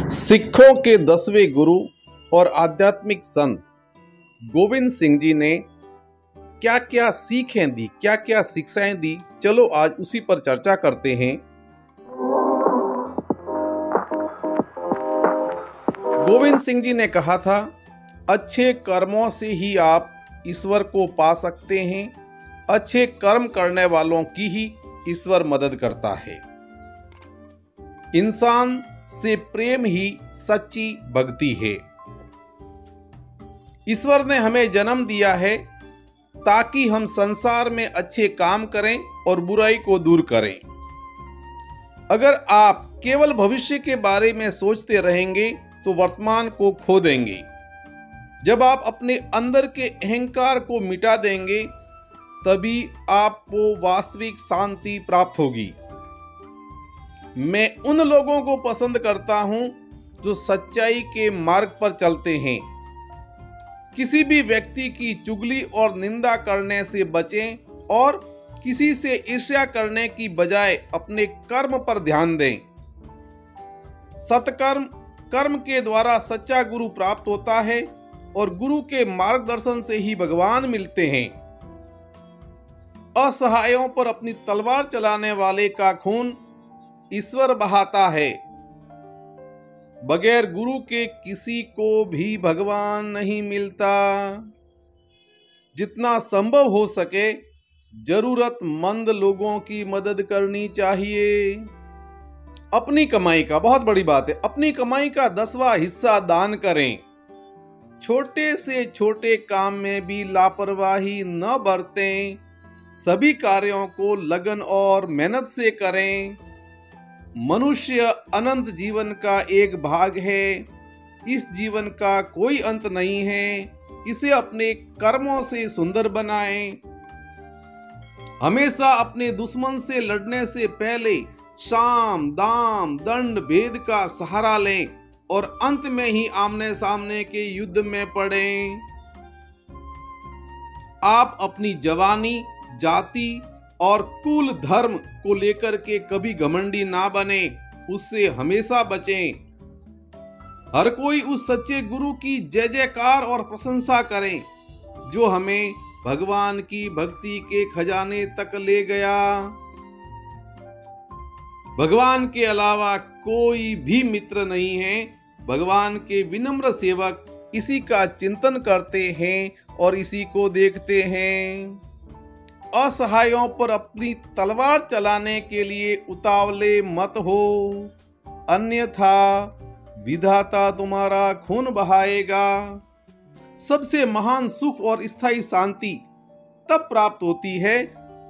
सिखों के 10वें गुरु और आध्यात्मिक संत गोविंद सिंह जी ने क्या क्या सीखें दी, क्या क्या शिक्षाएं दी, चलो आज उसी पर चर्चा करते हैं। गोविंद सिंह जी ने कहा था, अच्छे कर्मों से ही आप ईश्वर को पा सकते हैं। अच्छे कर्म करने वालों की ही ईश्वर मदद करता है। इंसान से प्रेम ही सच्ची भक्ति है। ईश्वर ने हमें जन्म दिया है ताकि हम संसार में अच्छे काम करें और बुराई को दूर करें। अगर आप केवल भविष्य के बारे में सोचते रहेंगे तो वर्तमान को खो देंगे। जब आप अपने अंदर के अहंकार को मिटा देंगे तभी आपको वास्तविक शांति प्राप्त होगी। मैं उन लोगों को पसंद करता हूं जो सच्चाई के मार्ग पर चलते हैं। किसी भी व्यक्ति की चुगली और निंदा करने से बचें और किसी से ईर्ष्या करने की बजाय अपने कर्म पर ध्यान दें। सत्कर्म कर्म के द्वारा सच्चा गुरु प्राप्त होता है और गुरु के मार्गदर्शन से ही भगवान मिलते हैं। असहायों पर अपनी तलवार चलाने वाले का खून ईश्वर बहाता है। बगैर गुरु के किसी को भी भगवान नहीं मिलता। जितना संभव हो सके जरूरतमंद लोगों की मदद करनी चाहिए। अपनी कमाई का, बहुत बड़ी बात है, अपनी कमाई का 10वां हिस्सा दान करें। छोटे से छोटे काम में भी लापरवाही न बरतें। सभी कार्यों को लगन और मेहनत से करें। मनुष्य अनंत जीवन का एक भाग है। इस जीवन का कोई अंत नहीं है। इसे अपने कर्मों से सुंदर बनाएं। हमेशा अपने दुश्मन से लड़ने से पहले साम दाम दंड भेद का सहारा लें और अंत में ही आमने सामने के युद्ध में पड़ें। आप अपनी जवानी, जाति और कुल धर्म को लेकर के कभी घमंडी ना बने, उससे हमेशा बचें। हर कोई उस सच्चे गुरु की जय जयकार और प्रशंसा करें जो हमें भगवान की भक्ति के खजाने तक ले गया। भगवान के अलावा कोई भी मित्र नहीं है। भगवान के विनम्र सेवक इसी का चिंतन करते हैं और इसी को देखते हैं। असहायों पर अपनी तलवार चलाने के लिए उतावले मत हो, अन्यथा विधाता तुम्हारा खून बहाएगा। सबसे महान सुख और स्थायी शांति तब प्राप्त होती है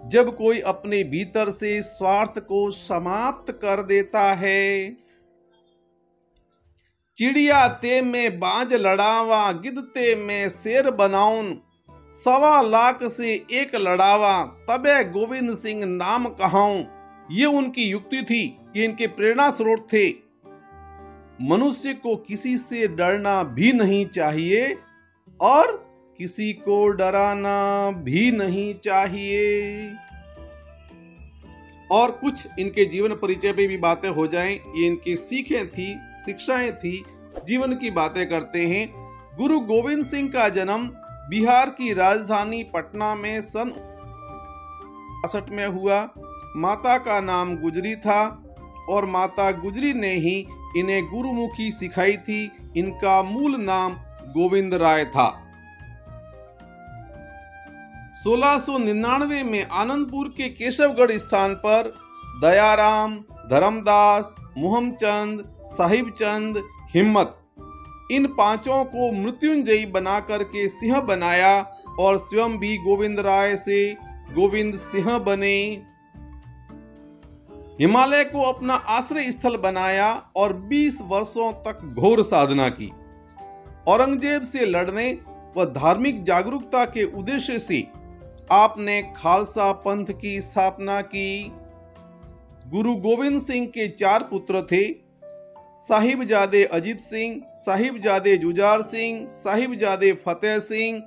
जब कोई अपने भीतर से स्वार्थ को समाप्त कर देता है। चिड़िया ते में बाज लड़ावा, गिद्ध में शेर बनाऊं। 1.25 लाख से एक लड़ावा, तबे गोविंद सिंह नाम कहाऊं। ये उनकी युक्ति थी, ये इनके प्रेरणा स्रोत थे। मनुष्य को किसी से डरना भी नहीं चाहिए और किसी को डराना भी नहीं चाहिए। और कुछ इनके जीवन परिचय पे भी बातें हो जाएं। ये इनकी सीखें थी, शिक्षाएं थी, जीवन की बातें करते हैं। गुरु गोविंद सिंह का जन्म बिहार की राजधानी पटना में सन 1962 में हुआ। माता का नाम गुजरी था और माता गुजरी ने ही इन्हें गुरुमुखी सिखाई थी। इनका मूल नाम गोविंद राय था। 1699 में आनंदपुर के केशवगढ़ स्थान पर दयाराम, धर्मदास, मोहम्मचंद, साहिबचंद, हिम्मत, इन 5 को मृत्युंजयी बना करके सिंह बनाया और स्वयं भी गोविंद राय से गोविंद सिंह बने। हिमालय को अपना आश्रय स्थल बनाया और 20 वर्षों तक घोर साधना की। औरंगजेब से लड़ने व धार्मिक जागरूकता के उद्देश्य से आपने खालसा पंथ की स्थापना की। गुरु गोविंद सिंह के 4 पुत्र थे, साहिबजादे अजीत सिंह, साहिबजादे जुझार सिंह, साहिबजादे फतेह सिंह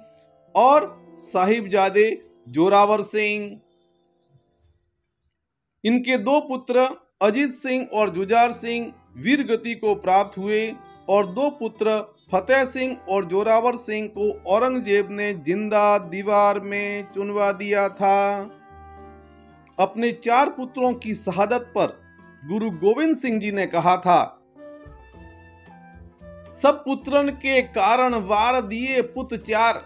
और साहिबजादे जोरावर सिंह। इनके 2 पुत्र अजीत सिंह और जुझार सिंह वीर गति को प्राप्त हुए और 2 पुत्र फतेह सिंह और जोरावर सिंह को औरंगजेब ने जिंदा दीवार में चुनवा दिया था। अपने 4 पुत्रों की शहादत पर गुरु गोविंद सिंह जी ने कहा था, सब पुत्रन के कारण वार दिए पुत 4,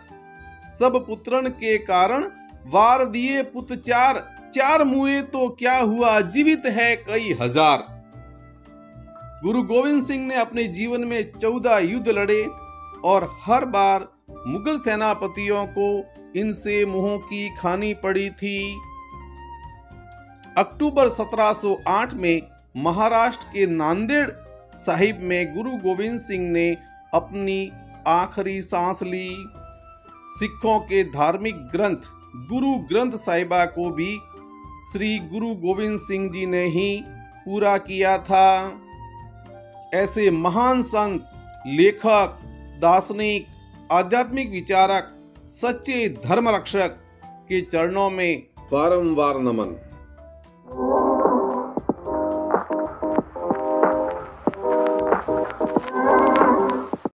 सब पुत्रन के कारण वार दिए पुत 4, 4 मुए तो क्या हुआ, जीवित है कई हजार। गुरु गोविंद सिंह ने अपने जीवन में 14 युद्ध लड़े और हर बार मुगल सेनापतियों को इनसे मुंहों की खानी पड़ी थी। अक्टूबर 1708 में महाराष्ट्र के नांदेड़ साहिब में गुरु गोविंद सिंह ने अपनी आखिरी सांस ली। सिखों के धार्मिक ग्रंथ गुरु ग्रंथ साहिबा को भी श्री गुरु गोविंद सिंह जी ने ही पूरा किया था। ऐसे महान संत, लेखक, दार्शनिक, आध्यात्मिक विचारक, सच्चे धर्म रक्षक के चरणों में बारंबार नमन।